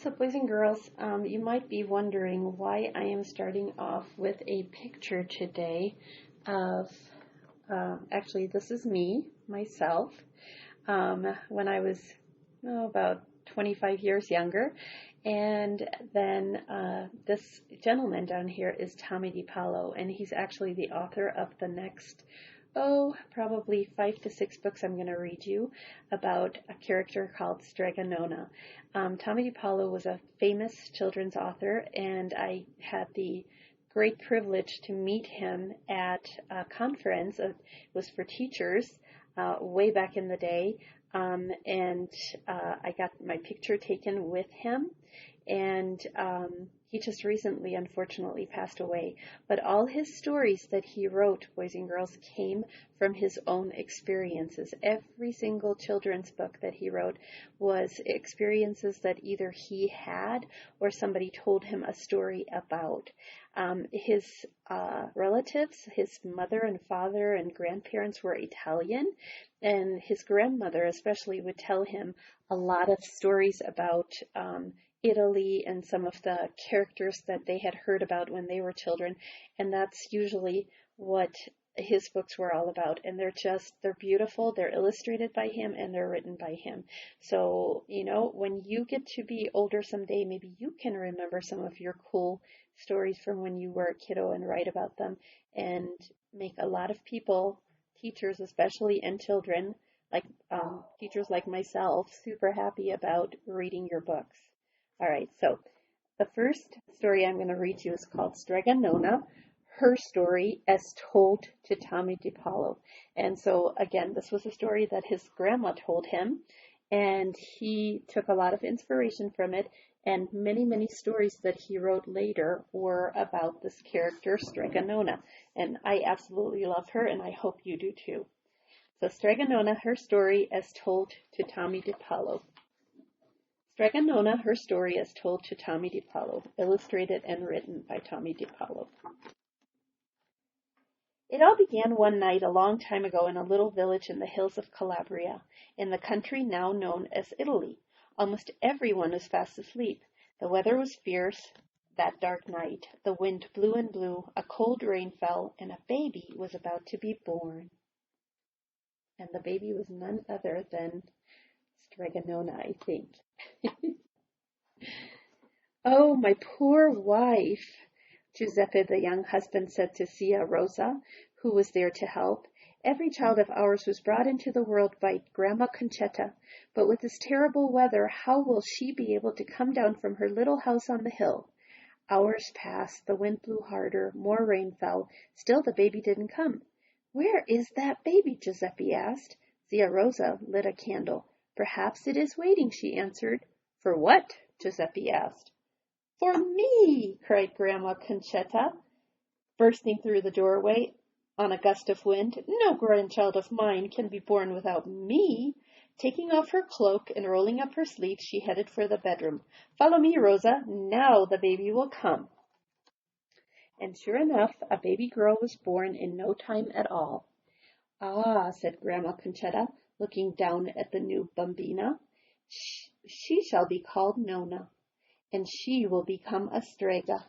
So, boys and girls, you might be wondering why I am starting off with a picture today of, actually, this is me, myself, when I was about 25 years younger. And then this gentleman down here is Tommy DiPaolo, and he's actually the author of the next, probably 5 to 6 books I'm going to read you about a character called Strega Nona. Tommy DiPaolo was a famous children's author, and I had the great privilege to meet him at a conference. It was for teachers way back in the day, and I got my picture taken with him, and he just recently, unfortunately, passed away. But all his stories that he wrote, boys and girls, came from his own experiences. Every single children's book that he wrote was experiences that either he had or somebody told him a story about. His relatives, his mother and father and grandparents were Italian, and his grandmother especially would tell him a lot of stories about Italy and some of the characters that they had heard about when they were children, and that's usually what his books were all about. And they're beautiful, they're illustrated by him, and they're written by him. So, when you get to be older someday, maybe you can remember some of your cool stories from when you were a kiddo and write about them, and make a lot of people, teachers especially, and children, like teachers like myself, super happy about reading your books. All right, so the first story I'm going to read you is called Strega Nona, her story as told to Tommy DiPaolo. And so, again, this was a story that his grandma told him, and he took a lot of inspiration from it, and many, many stories that he wrote later were about this character, Strega Nona. And I absolutely love her, and I hope you do too. So, Strega Nona, her story as told to Tommy DiPaolo. Strega Nona, her story as told to Tommy DiPaolo, illustrated and written by Tommy DiPaolo. It all began one night a long time ago in a little village in the hills of Calabria, in the country now known as Italy. Almost everyone was fast asleep. The weather was fierce that dark night. The wind blew and blew, a cold rain fell, and a baby was about to be born. And the baby was none other than Strega Nona, I think. Oh, my poor wife, Giuseppe, the young husband, said to Zia Rosa, who was there to help. Every child of ours was brought into the world by Grandma Concetta, but with this terrible weather, how will she be able to come down from her little house on the hill? Hours passed, the wind blew harder, more rain fell, still the baby didn't come. Where is that baby? Giuseppe asked. Zia Rosa lit a candle. Perhaps it is waiting, she answered. For what? Giuseppe asked. For me, cried Grandma Concetta, bursting through the doorway on a gust of wind. No grandchild of mine can be born without me. Taking off her cloak and rolling up her sleeves, she headed for the bedroom. Follow me, Rosa. Now the baby will come. And sure enough, a baby girl was born in no time at all. Ah, said Grandma Concetta, looking down at the new bambina. She shall be called Nona, and she will become a Strega.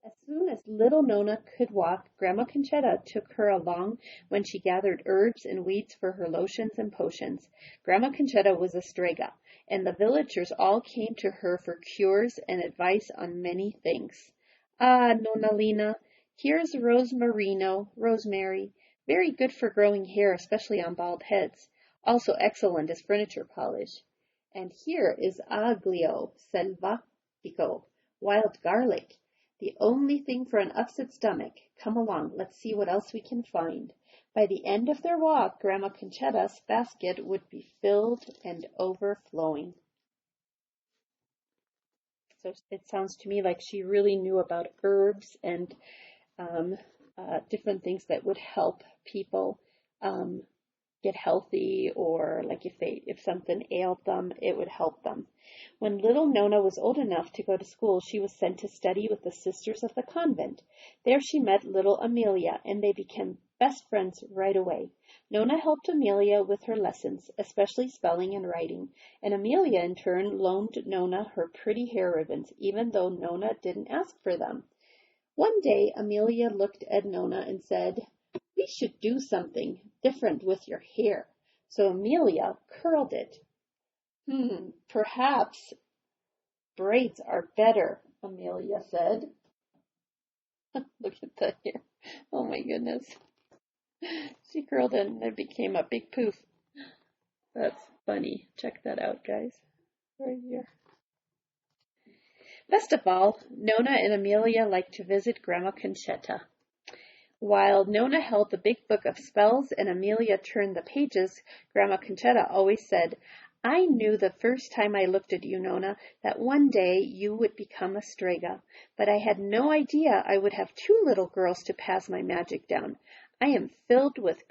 As soon as little Nona could walk, Grandma Concetta took her along when she gathered herbs and weeds for her lotions and potions. Grandma Concetta was a Strega, and the villagers all came to her for cures and advice on many things. Ah, Nonna Lina, here's rosemary, very good for growing hair, especially on bald heads. Also excellent as furniture polish. And here is aglio selvatico, wild garlic. The only thing for an upset stomach. Come along, let's see what else we can find. By the end of their walk, Grandma Concetta's basket would be filled and overflowing. So it sounds to me like she really knew about herbs and different things that would help people get healthy, or like if something ailed them, it would help them. When little Nona was old enough to go to school, she was sent to study with the sisters of the convent. There she met little Amelia, and they became best friends right away. Nona helped Amelia with her lessons, especially spelling and writing, and Amelia in turn loaned Nona her pretty hair ribbons, even though Nona didn't ask for them. One day, Amelia looked at Nona and said, "We should do something different with your hair." So Amelia curled it. Perhaps braids are better," Amelia said. Look at that hair. Oh my goodness. She curled it and it became a big poof. That's funny. Check that out, guys. Right here. Best of all, Nona and Amelia liked to visit Grandma Conchetta. While Nona held the big book of spells and Amelia turned the pages, Grandma Conchetta always said, "I knew the first time I looked at you, Nona, that one day you would become a Strega, but I had no idea I would have two little girls to pass my magic down. I am filled with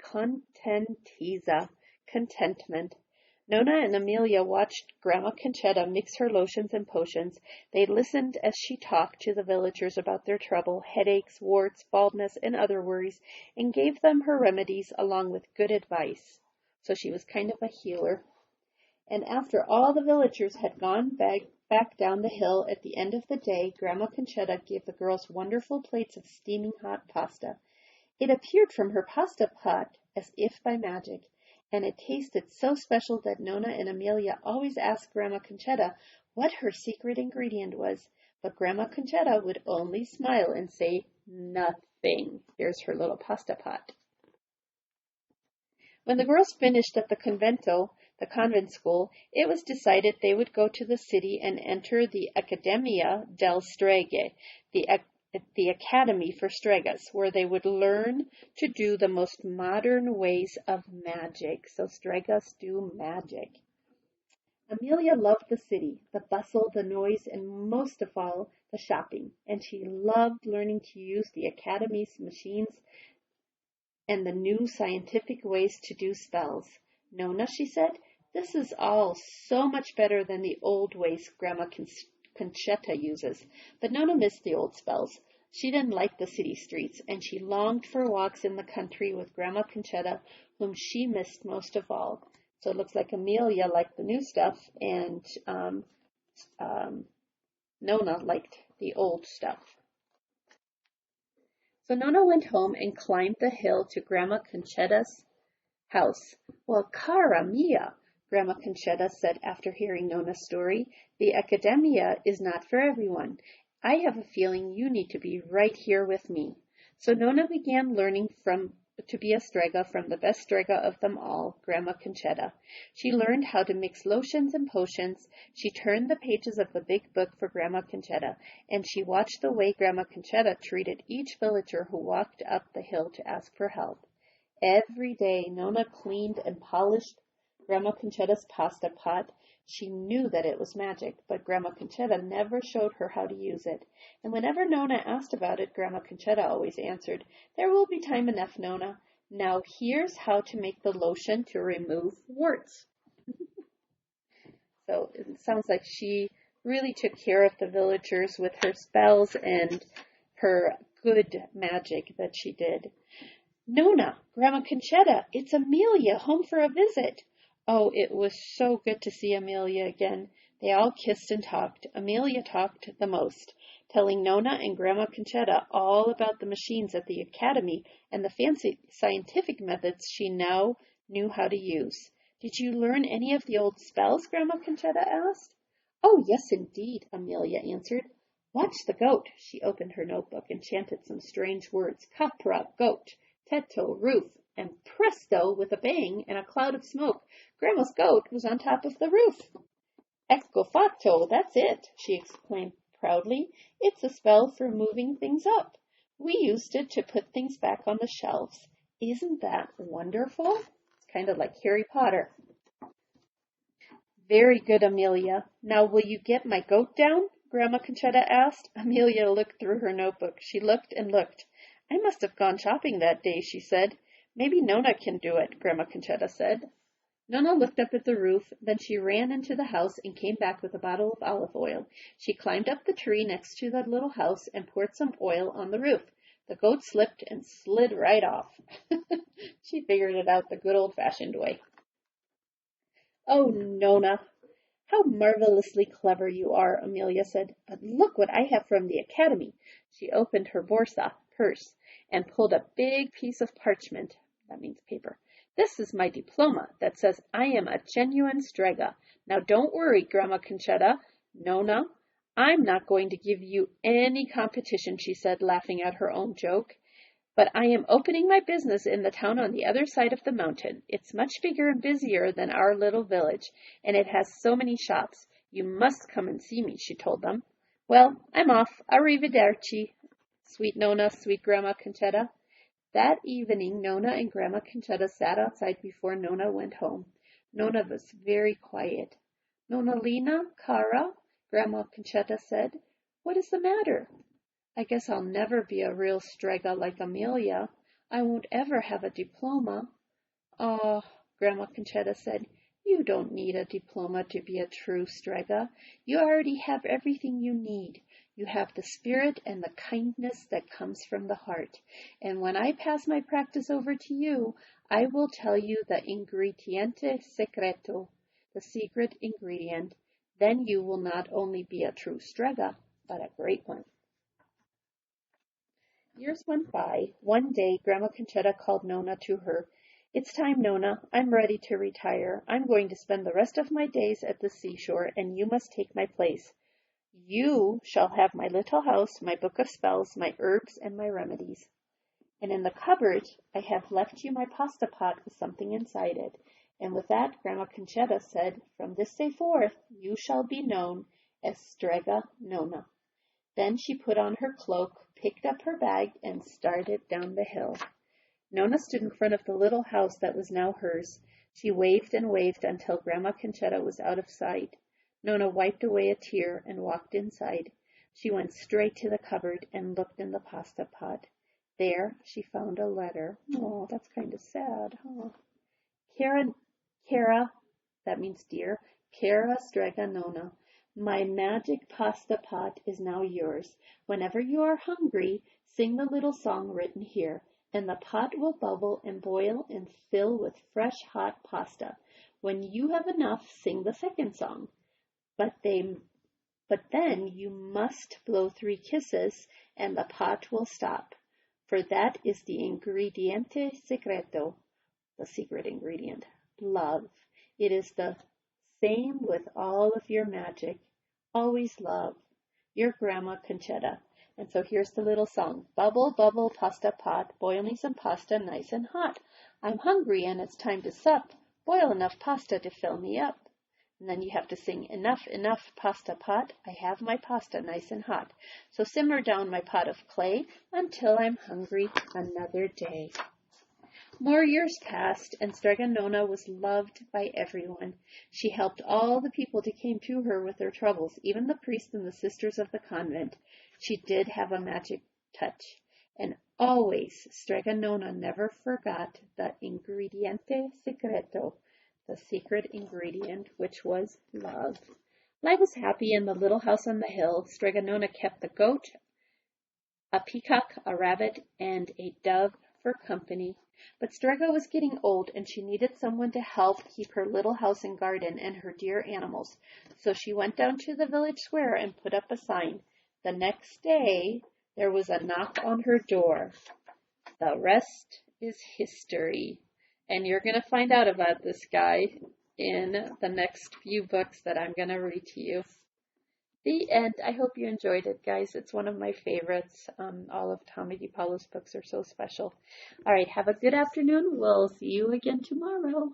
contentment." Nona and Amelia watched Grandma Conchetta mix her lotions and potions. They listened as she talked to the villagers about their trouble, headaches, warts, baldness, and other worries, and gave them her remedies along with good advice. So she was kind of a healer. And after all the villagers had gone back down the hill at the end of the day, Grandma Conchetta gave the girls wonderful plates of steaming hot pasta. It appeared from her pasta pot as if by magic, and it tasted so special that Nona and Amelia always asked Grandma Conchetta what her secret ingredient was, but Grandma Conchetta would only smile and say, "Nothing." Here's her little pasta pot. When the girls finished at the convent school, it was decided they would go to the city and enter the Accademia del Strega, the Academy for Stregas, where they would learn to do the most modern ways of magic. So Stregas do magic. Amelia loved the city, the bustle, the noise, and most of all, the shopping. And she loved learning to use the Academy's machines and the new scientific ways to do spells. "Nona," she said, "this is all so much better than the old ways Grandma Conchetta uses." But Nona missed the old spells. She didn't like the city streets, and she longed for walks in the country with Grandma Conchetta, whom she missed most of all. So it looks like Amelia liked the new stuff, and Nona liked the old stuff. So Nona went home and climbed the hill to Grandma Conchetta's house. "Well, cara mia," Grandma Conchetta said after hearing Nona's story, "the Academia is not for everyone. I have a feeling you need to be right here with me." So Nona began learning to be a Strega from the best Strega of them all, Grandma Conchetta. She learned how to mix lotions and potions. She turned the pages of the big book for Grandma Conchetta, and she watched the way Grandma Conchetta treated each villager who walked up the hill to ask for help. Every day, Nona cleaned and polished Grandma Conchetta's pasta pot. She knew that it was magic, but Grandma Conchetta never showed her how to use it. And whenever Nona asked about it, Grandma Conchetta always answered, "There will be time enough, Nona. Now here's how to make the lotion to remove warts." So it sounds like she really took care of the villagers with her spells and her good magic that she did. "Nona, Grandma Conchetta, it's Amelia home for a visit." Oh, it was so good to see Amelia again. They all kissed and talked. Amelia talked the most, telling Nona and Grandma Conchetta all about the machines at the Academy and the fancy scientific methods she now knew how to use. "Did you learn any of the old spells?" Grandma Conchetta asked. "Oh, yes, indeed," Amelia answered. "Watch the goat." She opened her notebook and chanted some strange words. "Capra, goat, tetto, roof," and presto, with a bang and a cloud of smoke, Grandma's goat was on top of the roof. "Ecco fatto, that's it," she exclaimed proudly. "It's a spell for moving things up. We used it to put things back on the shelves. Isn't that wonderful?" It's kind of like Harry Potter. "Very good, Amelia. Now will you get my goat down?" Grandma Conchetta asked. Amelia looked through her notebook. She looked and looked. "I must have gone shopping that day," she said. Maybe Nona can do it, Grandma Conchetta said. Nona looked up at the roof, then she ran into the house and came back with a bottle of olive oil. She climbed up the tree next to the little house and poured some oil on the roof. The goat slipped and slid right off. She figured it out the good old-fashioned way. Oh, Nona, how marvelously clever you are, Amelia said. But look what I have from the academy. She opened her purse, and pulled a big piece of parchment. That means paper. This is my diploma that says I am a genuine Strega. Now don't worry, Grandma Conchetta. Nona, I'm not going to give you any competition, she said, laughing at her own joke. But I am opening my business in the town on the other side of the mountain. It's much bigger and busier than our little village, and it has so many shops. You must come and see me, she told them. Well, I'm off. Arrivederci, sweet Nona, sweet Grandma Conchetta. That evening, Nona and Grandma Conchetta sat outside before Nona went home. Nona was very quiet. Nonalina, cara, Grandma Conchetta said, what is the matter? I guess I'll never be a real Strega like Amelia. I won't ever have a diploma. Ah, Grandma Conchetta said, you don't need a diploma to be a true Strega. You already have everything you need. You have the spirit and the kindness that comes from the heart. And when I pass my practice over to you, I will tell you the ingrediente secreto, the secret ingredient. Then you will not only be a true Strega, but a great one. Years went by. One day, Grandma Conchetta called Nona to her. It's time, Nona. I'm ready to retire. I'm going to spend the rest of my days at the seashore, and you must take my place. You shall have my little house, my book of spells, my herbs, and my remedies. And in the cupboard, I have left you my pasta pot with something inside it. And with that, Grandma Conchetta said, from this day forth, you shall be known as Strega Nona. Then she put on her cloak, picked up her bag, and started down the hill. Nona stood in front of the little house that was now hers. She waved and waved until Grandma Conchetta was out of sight. Nona wiped away a tear and walked inside. She went straight to the cupboard and looked in the pasta pot. There she found a letter. Oh, that's kind of sad, huh? Cara, that means dear, Cara Strega Nona. My magic pasta pot is now yours. Whenever you are hungry, sing the little song written here, and the pot will bubble and boil and fill with fresh hot pasta. When you have enough, sing the second song. But then you must blow 3 kisses, and the pot will stop. For that is the ingrediente secreto, the secret ingredient, love. It is the same with all of your magic. Always love. Your Grandma Conchetta. And so here's the little song. Bubble, bubble, pasta pot, boil me some pasta nice and hot. I'm hungry and it's time to sup. Boil enough pasta to fill me up. And then you have to sing, enough, enough, pasta pot. I have my pasta nice and hot. So simmer down my pot of clay until I'm hungry another day. More years passed, and Strega Nona was loved by everyone. She helped all the people who came to her with their troubles, even the priests and the sisters of the convent. She did have a magic touch, and always Strega Nona never forgot the ingrediente secreto, the secret ingredient, which was love. Life was happy in the little house on the hill. Strega Nona kept the goat, a peacock, a rabbit, and a dove for company. But Strega was getting old, and she needed someone to help keep her little house and garden and her dear animals. So she went down to the village square and put up a sign. The next day, there was a knock on her door. The rest is history. And you're going to find out about this guy in the next few books that I'm going to read to you. The end. I hope you enjoyed it, guys. It's one of my favorites. All of Tommy DiPaolo's books are so special. All right, have a good afternoon. We'll see you again tomorrow.